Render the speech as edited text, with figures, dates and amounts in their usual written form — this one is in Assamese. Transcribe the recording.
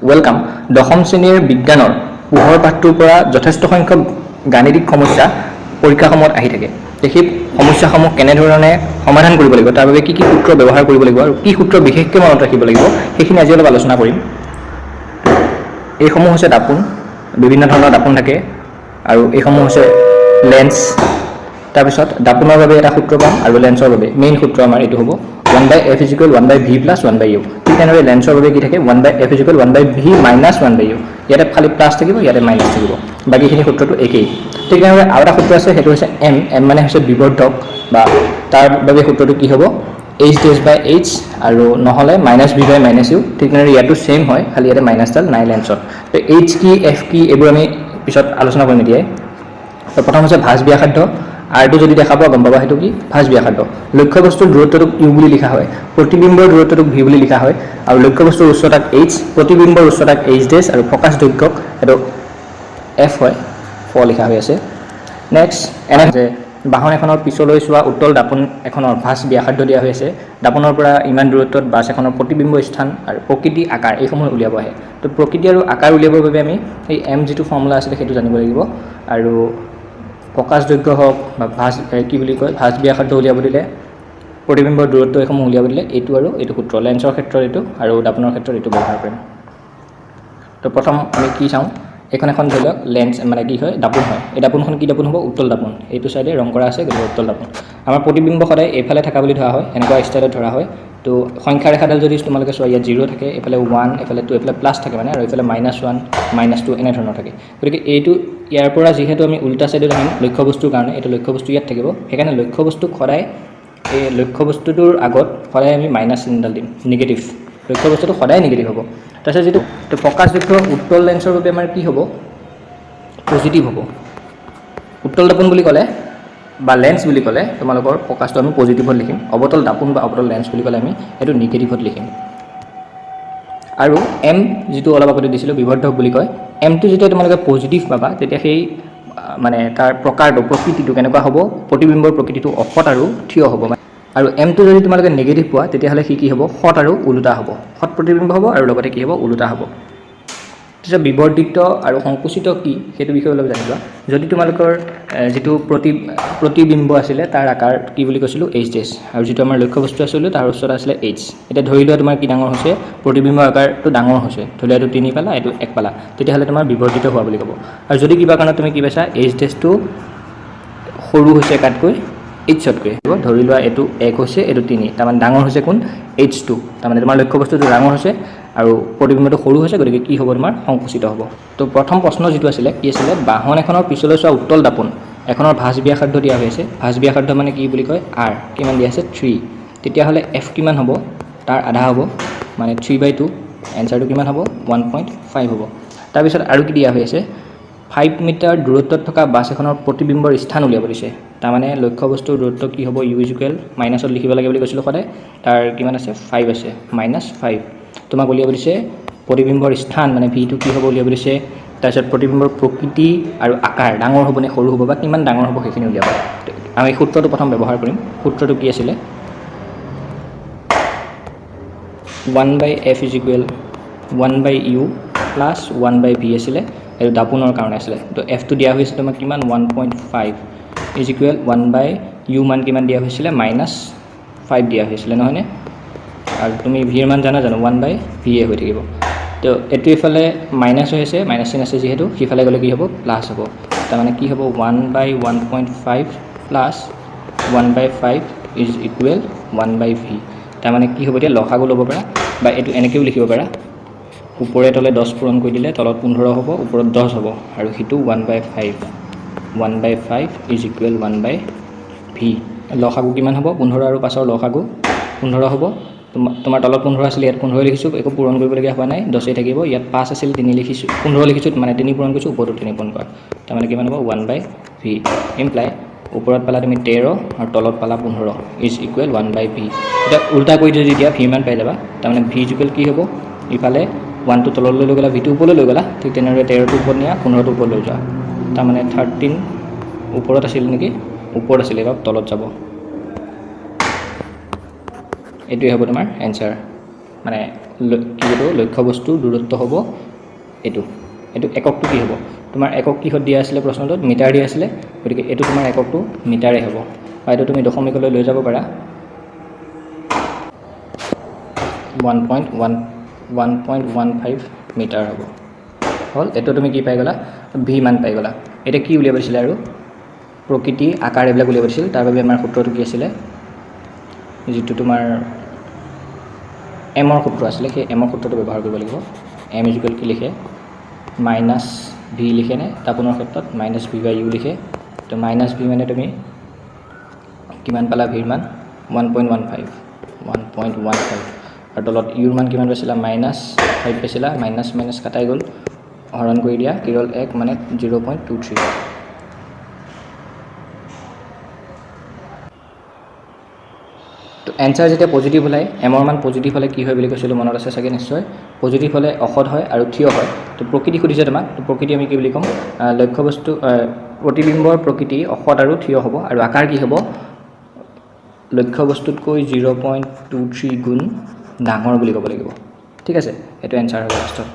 ওয়েলকাম দশম শ্ৰেণীৰ বিজ্ঞানৰ পোহৰ পাঠটোৰ পৰা যথেষ্ট সংখ্যক গাণিতিক সমস্যা পৰীক্ষাসমূহত আহি থাকে সেই সমস্যাসমূহ কেনেধৰণে সমাধান কৰিব লাগিব তাৰ বাবে কি কি সূত্ৰ ব্যৱহাৰ কৰিব লাগিব আৰু কি সূত্ৰ বিশেষকৈ মনত ৰাখিব লাগিব সেইখিনি আজি অলপ আলোচনা কৰিম এইসমূহ হৈছে দাপোন বিভিন্ন ধৰণৰ দাপোন থাকে আৰু এইসমূহ হৈছে লেন্স তাৰপিছত দাপোনৰ বাবে এটা সূত্ৰ পাম আৰু লেন্সৰ বাবে মেইন সূত্ৰ আমাৰ এইটো হ'ব 1/f = 1/v + 1/u ঠিক তেনেদৰে লেন্সৰ বাবে কি থাকে 1/f = 1/v - 1/u ইয়াতে খালি প্লাছ থাকিব ইয়াতে মাইনাছ থাকিব বাকিখিনি সূত্ৰটো একেই ঠিক তেনেদৰে আৰু এটা সূত্ৰ আছে সেইটো হৈছে m মানে হৈছে বিবৰ্ধক বা তাৰ বাবে সূত্ৰটো কি হ'ব h'/h আৰু নহলে -v/-u ঠিক তেনেদৰে ইয়াতো সেম হয় খালি ইয়াতে মাইনাছডাল নাই লেন্সত তো h কি f কি এইবোৰ আমি পিছত আলোচনা কৰিম এতিয়া তো প্ৰথম হৈছে ভাঁজ ব্যাসাৰ্ধ আৰটো যদি দেখা পাও গম পাবা হেতু কি ভাঁজ ব্যাসাৰ্ধ লক্ষ্যবস্তুৰ দূৰত্বটোক u বুলি লিখা হয় প্ৰতিবিম্বৰ দূৰত্বটোক v বুলি লিখা হয় আৰু লক্ষ্যবস্তুৰ উচ্চতাক h প্ৰতিবিম্বৰ উচ্চতাক h' আৰু ফোকাস দৈৰ্ঘ্যক হেতু f হয় ফ লিখা হৈ আছে নেক্সট এনে যে বাহন এখনৰ পিছলৈ চোৱা উত্তল দাপোন এখনৰ ভাঁজ ব্যাসাৰ্ধ দিয়া হৈ আছে দাপোনৰ পৰা ইমান দূৰত্বত বাছ এখনৰ প্ৰতিবিম্ব স্থান আৰু প্ৰকৃতি আকাৰ এইসমূহ উলিয়াব আহে তো প্ৰকৃতি আৰু আকাৰ উলিয়াবৰ বাবে আমি এই m যেটো ফৰ্মুলা আছে সেইটো জানিব লাগিব আৰু ফোকাস দৈৰ্ঘ্য হওক বা ভাঁজ কি বুলি কয় ভাঁজ ব্যাসাৰ্ধ উলিয়াব দিলে প্ৰতিবিম্বৰ দূৰত্ব এইসমূহ উলিয়াব দিলে এইটো আৰু এইটো সূত্ৰ লেন্সৰ ক্ষেত্ৰত এইটো আৰু দাপোনৰ ক্ষেত্ৰত এইটো ব্যৱহাৰ কৰিম তো প্ৰথম আমি কি চাওঁ এখন ধৰি লওক লেন্স মানে কি হয় দাপোন হয় এই দাপোনখন কি দাপোন হ'ব উত্তল দাপোন এইটো সাইডে ৰং কৰা আছে গতিকে উত্তল দাপোন আমাৰ প্ৰতিবিম্ব সদায় এইফালে থকা বুলি ধৰা হয় এনেকুৱা ষ্টাইলত ধৰা হয় তো সংখ্যা ৰেখাডাল যদি তোমালোকে চোৱা ইয়াত 0 থাকে এফালে 1 এফালে 2 এফালে প্লাস থাকে মানে আৰু এফালে -1 -2 এনে ধৰণৰ থাকে গতিকে এইটো ইয়াৰ পৰা যেহেতু আমি উল্টা সাইডত আহিম লক্ষ্যবস্তুৰ কাৰণে এইটো লক্ষ্যবস্তু ইয়াত থাকিব সেইকাৰণে লক্ষ্যবস্তু সদায় এই লক্ষ্যবস্তুটোৰ আগত সদায় আমি মাইনাস চিহ্নডাল দিম নেগেটিভ লক্ষ্যবস্তুটো সদায় নেগেটিভ হ'ব তাৰপিছত যেটো তো ফোকাস দৈৰ্ঘ্য উত্তল লেন্সৰ বাবে আমাৰ কি হ'ব পজিটিভ হ'ব উত্তল দাপোন বুলি ক'লে বা লেন্স বুলি ক'লে তোমালোকৰ ফোকাসটো আমি পজিটিভত লিখিম অবতল দাপোন বা অবতল লেন্স বুলি ক'লে আমি এটো নেগেটিভত লিখিম আৰু m যেটো অলপ আগতে দিছিলো বিবৰ্ধক বুলি কয় m টো যেতিয়া তোমালোকে পজিটিভ পাবা তেতিয়া সেই মানে তাৰ প্ৰকাৰটো প্ৰকৃতিটো কেনেকুৱা হ'ব প্ৰতিবিম্বৰ প্ৰকৃতিটো অসৎ আৰু থিয় হ'ব আৰু m টো যদি তোমালোকে নেগেটিভ পোৱা তেতিয়া হলে কি হ'ব সৎ আৰু উল্টা হ'ব সৎ প্ৰতিবিম্ব হ'ব আৰু লগতে কি হ'ব উল্টা হ'ব তেতিয়া বিবৰ্ধিত আৰু সংকুচিত কি সেইটো বিষয়ে অলপ জানিবা যদি তোমালোকৰ যেটো প্ৰতিবিম্ব আছিল তাৰ আকাৰ কি বুলি কৈছিলো h' আৰু যেটো আমাৰ লক্ষ্যবস্তু আছিল তাৰ উচ্চতা আছিল h এটা ধৰি লোৱা তোমাৰ কি ডাঙৰ হৈছে প্ৰতিবিম্বৰ আকাৰটো ডাঙৰ হৈছে ধৰি লোৱা এটো 3 পালা এটো 1 পালা তেতিয়া হলে তোমাৰ বিবৰ্ধিত হোৱা বুলি ক'ব আৰু যদি কিবা কাৰণত তুমি কি পাইছা h' টো সৰু হৈছে কাটকৈ h'তকৈ ধৰি লোৱা এটো 1 হৈছে এটো 3 তাৰ মানে ডাঙৰ হৈছে কোন h2 তাৰ মানে তোমাৰ লক্ষ্যবস্তুটো ডাঙৰ হৈছে আৰু প্ৰতিবিম্বটো সৰু হৈছে গতিকে কি হ'ব তোমাৰ সংকুচিত হ'ব তো প্ৰথম প্ৰশ্ন যেটো আছিল কি আছিল বাহন এখনৰ পিছলৈ চোৱা উত্তল দাপোন এখনৰ ভাঁজ ব্যাসাৰ্ধ দিয়া হৈছে ভাঁজ ব্যাসাৰ্ধ মানে কি বুলি কয় r কিমান দিয়া আছে 3 তেতিয়া হলে f কিমান হ'ব তাৰ আধা হ'ব মানে 3/2 এনসাৰটো কিমান হ'ব 1.5 হ'ব তাৰ পিছত আৰু কি দিয়া হৈছে 5 মিটাৰ দূৰত্বত থকা বাছ এখনৰ প্ৰতিবিম্বৰ স্থান উলিয়াব দিছে তাৰ মানে লক্ষ্যবস্তুৰ দূৰত্ব কি হ'ব u = মাইনাছত লিখিব লাগে বুলি কৈছিলো সদায় তাৰ কিমান আছে 5 আছে -5 তোমাক উলিয়াব দিছে প্ৰতিবিম্বৰ স্থান মানে v টো কি হ'ব উলিয়াব দিছে তাৰপিছত প্ৰতিবিম্বৰ প্ৰকৃতি আৰু আকাৰ ডাঙৰ হ'ব নে সৰু হ'ব বা কিমান ডাঙৰ হ'ব সেইখিনি উলিয়াব আমি সূত্ৰটো প্ৰথম ব্যৱহাৰ কৰিম সূত্ৰটো কি আছিল 1/f = 1/u + 1/v আছিল আৰু দাপোনৰ কাৰণে আছিল তো f টো দিয়া হৈছিল তোমাক কিমান 1.5 = 1/u মান কিমান দিয়া হৈছিল -5 দিয়া হৈছিল নহয়নে আৰু তুমি v ৰ মান জানা 1/v হৈ থাকিব তো এটো ইফালে মাইনাস হৈছে মাইনাস চিন আছে যেহেতু সিফালে গলে কি হ'ব প্লাস হ'ব তাৰ মানে কি হ'ব 1/1.5 + 1/5 = 1/v তাৰ মানে কি হ'ব এতিয়া লসাগু ল'ব পাৰা বা এটো এনেকেও লিখিব পাৰা ওপৰে তলে 10 পূৰণ কৰি দিলে তলত 15 হ'ব ওপৰত 10 হ'ব আৰু হিটো 1/5 = 1/v লসাগু কিমান হ'ব 15 আৰু 5 ৰ লসাগু 15 হ'ব তোমাৰ তলত 15 আছিল ইয়াত 15 লিখিছো একো পূৰণ কৰিবলগীয়া হোৱা নাই 10 থাকিব ইয়াত 5 আছিল 3 লিখিছো 15 লিখিছো মানে 3 পূৰণ কৰিছো ওপৰটো 3 পূৰণ কৰা তাৰ মানে কিমান হ'ব 1/v ইমপ্লাই ওপৰত পালা তুমি 13 আৰু তলত পালা 15 = 1/v এটা উল্টা কৰি যদি দিয়া v মান পাই যাবা তাৰ মানে v = কি হ'ব ইফালে 1 টো তললৈ লৈ গলা v টো ওপৰলৈ লৈ গলা ঠিক তেনেদৰে 13 টো ওপৰত নিয়া 15 টো ওপৰত লৈ যোৱা তাৰ মানে 13 ওপৰত আছিল নেকি ওপৰত আছিল এবাৰ তলত যাব এটোই হ'ব তোমাৰ এনসাৰ মানে কি হ'ব লক্ষ্য বস্তুৰ দূৰত্ব হ'ব এইটো এককটো কি হ'ব তোমাৰ একক কিহত দিয়া আছিলে প্ৰশ্নটোত মিটাৰ দিয়া আছিলে গতিকে এইটো তোমাৰ এককটো মিটাৰে হ'ব বা এইটো তুমি দশমিকলৈ লৈ যাব পাৰা 1.15 মিটাৰ হ'ব হ'ল এইটো তুমি কি পাই গ'লা ভি মান পাই গ'লা এতিয়া কি উলিয়াব দিছিলে আৰু প্ৰকৃতি আকাৰ এইবিলাক উলিয়াব দিছিল তাৰ বাবে আমাৰ সূত্ৰটো কি আছিলে যেটো তোমাৰ এমৰ সূত্ৰ আছিলে সেই এমৰ সূত্ৰটো ব্যৱহাৰ কৰিব লাগিব এম ইকুৱেল কি লিখে মাইনাছ ভি লিখে নে তাপনৰ ক্ষেত্ৰত মাইনাছ ভি বাই ইউ লিখে তো মাইনাছ ভি মানে তুমি কিমান পালা ভিৰ মান 1.15 আৰু তলত ইউৰ মান কিমান পাইছিলা মাইনাছ 5 পাইছিলা মাইনাছ মাইনাছ কাটাই গ'ল হৰণ কৰি দিয়া কেৱল 1 মানে 0.23 তো এনসাৰ যেতিয়া পজিটিভ ওলায় এমৰ মান পজিটিভ হ'লে কি হয় বুলি কৈছিলোঁ মনত আছে চাগে নিশ্চয় পজিটিভ হ'লে অসৎ হয় আৰু থিয় হয় তো প্ৰকৃতি সুধিছে তোমাক তো প্ৰকৃতি আমি কি বুলি ক'ম লক্ষ্য বস্তু প্ৰতিবিম্বৰ প্ৰকৃতি অসৎ আৰু থিয় হ'ব আৰু আকাৰ কি হ'ব লক্ষ্য বস্তুতকৈ 0.23 গুণ ডাঙৰ বুলি ক'ব লাগিব ঠিক আছে এইটো এনসাৰ হ'ব লাষ্টত